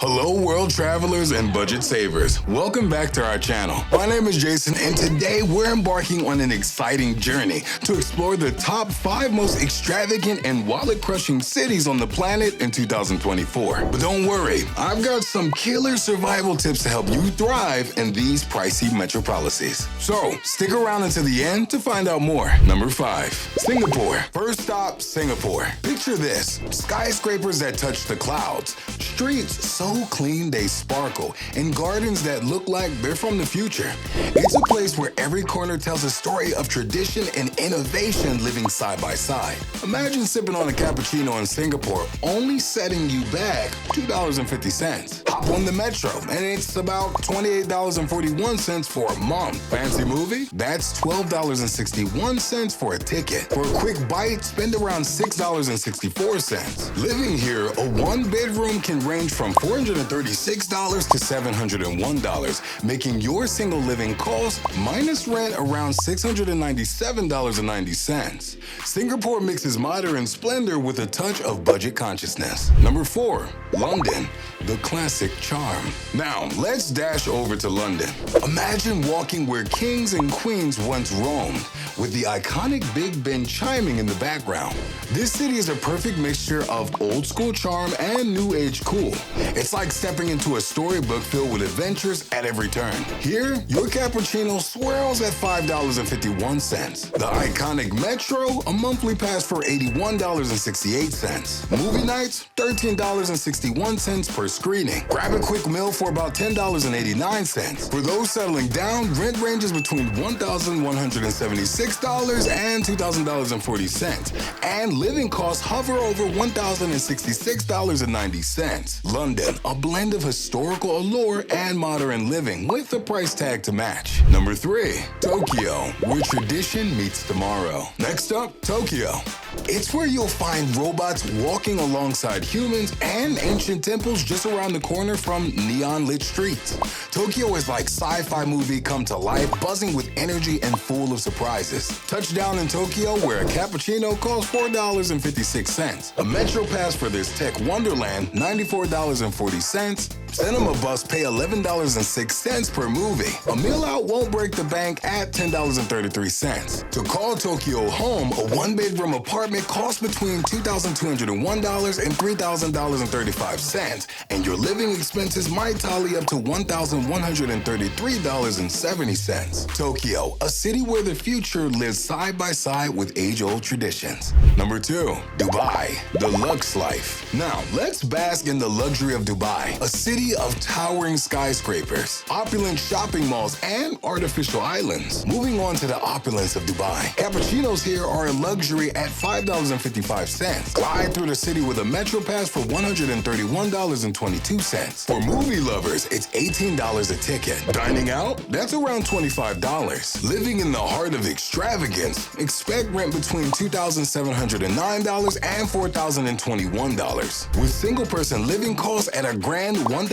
Hello world travelers and budget savers. Welcome back to our channel. My name is Jason and today we're embarking on an exciting journey to explore the top 5 most extravagant and wallet-crushing cities on the planet in 2024. But don't worry, I've got some killer survival tips to help you thrive in these pricey metropolises. So stick around until the end to find out more. Number 5. Singapore. First stop, Singapore. Picture this, skyscrapers that touch the clouds, streets so clean they sparkle, and gardens that look like they're from the future. It's a place where every corner tells a story of tradition and innovation living side by side. Imagine sipping on a cappuccino in Singapore, only setting you back $2.50. Hop on the metro, and it's about $28.41 for a month. Fancy movie? That's $12.61 for a ticket. For a quick bite, spend around $6.64. Living here, a one-bedroom can range from $436 to $701, making your single living cost minus rent around $697.90. Singapore mixes modern splendor with a touch of budget consciousness. Number 4. London, the classic charm. Now, let's dash over to London. Imagine walking where kings and queens once roamed, with the iconic Big Ben chiming in the background. This city is a perfect mixture of old school charm and new age cool. It's like stepping into a storybook filled with adventures at every turn. Here, your cappuccino swirls at $5.51. The iconic Metro, a monthly pass for $81.68. Movie nights, $13.61 per screening. Grab a quick meal for about $10.89. For those settling down, rent ranges between $1,176 and $2,040. And living costs hover over $1,066.90. London, a blend of historical allure and modern living with a price tag to match. Number 3. Tokyo, where tradition meets tomorrow. Next up, Tokyo. It's where you'll find robots walking alongside humans and ancient temples just around the corner from neon-lit streets. Tokyo is like sci-fi movie come to life, buzzing with energy and full of surprises. Touchdown in Tokyo, where a cappuccino costs $4.56. A Metro pass for this tech wonderland, $94.40. Cinema bucks pay $11.06 per movie. A meal out won't break the bank at $10.33. To call Tokyo home, a one-bedroom apartment costs between $2,201 and $3,035, and your living expenses might tally up to $1,133.70. Tokyo, a city where the future lives side by side with age-old traditions. Number 2. Dubai, the Lux Life. Now, let's bask in the luxury of Dubai, a city of towering skyscrapers, opulent shopping malls, and artificial islands. Moving on to the opulence of Dubai. Cappuccinos here are a luxury at $5.55. Glide through the city with a Metro pass for $131.22. For movie lovers, it's $18 a ticket. Dining out? That's around $25. Living in the heart of extravagance, expect rent between $2,709 and $4,021. With single-person living costs at a grand $1,554.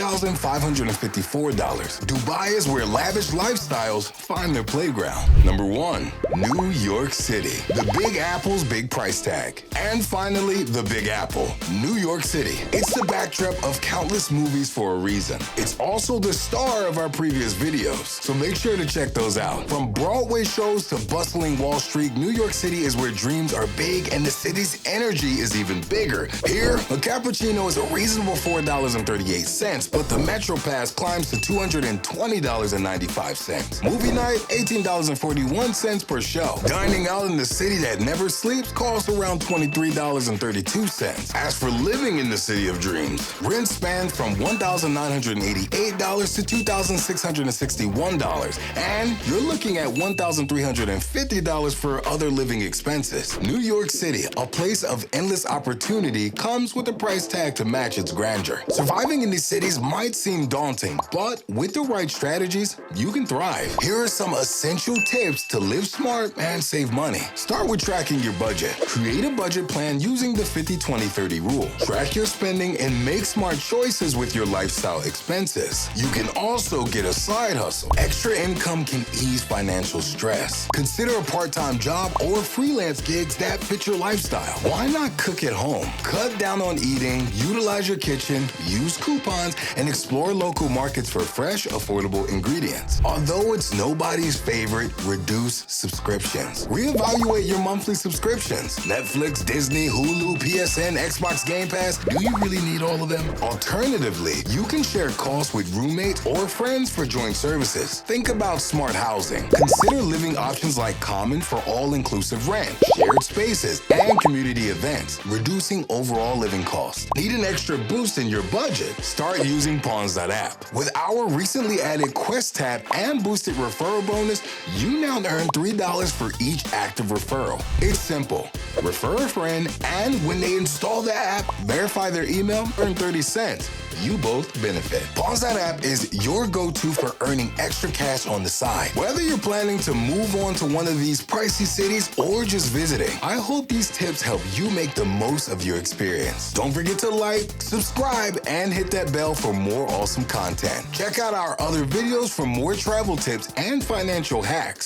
Dubai is where lavish lifestyles find their playground. Number 1. New York City, the Big Apple's big price tag. And finally, the Big Apple, New York City. It's the backdrop of countless movies for a reason. It's also the star of our previous videos, so make sure to check those out. From Broadway shows to bustling Wall Street, New York City is where dreams are big and the city's energy is even bigger. Here, a cappuccino is a reasonable $4.38, but the Metro Pass climbs to $220.95. Movie night, $18.41 per show. Dining out in the city that never sleeps costs around $23.32. As for living in the city of dreams, rent spans from $1,988 to $2,661, and you're looking at $1,350 for other living expenses. New York City, a place of endless opportunity, comes with a price tag to match its grandeur. Surviving in these cities might seem daunting, but with the right strategies, you can thrive. Here are some essential tips to live smart and save money. Start with tracking your budget. Create a budget plan using the 50-20-30 rule. Track your spending and make smart choices with with your lifestyle expenses. You can also get a side hustle. Extra income can ease financial stress. Consider a part-time job or freelance gigs that fit your lifestyle. Why not cook at home? Cut down on eating, utilize your kitchen, use coupons, and explore local markets for fresh, affordable ingredients. Although it's nobody's favorite, reduce subscriptions. Reevaluate your monthly subscriptions. Netflix, Disney, Hulu, PSN, Xbox Game Pass. Do you really need all of them? Alternatively, you can share costs with roommates or friends for joint services. Think about smart housing. Consider living options like common for all-inclusive rent, shared spaces, and community events, reducing overall living costs. Need an extra boost in your budget? Start using Pawns.app. With our recently added Quest tab and boosted referral bonus, you now earn $3 for each active referral. It's simple. Refer a friend, and when they install the app, verify their email, earn 30 cents. You both benefit. Pawns.app is your go-to for earning extra cash on the side. Whether you're planning to move on to one of these pricey cities or just visiting, I hope these tips help you make the most of your experience. Don't forget to like, subscribe, and hit that bell for more awesome content. Check out our other videos for more travel tips and financial hacks.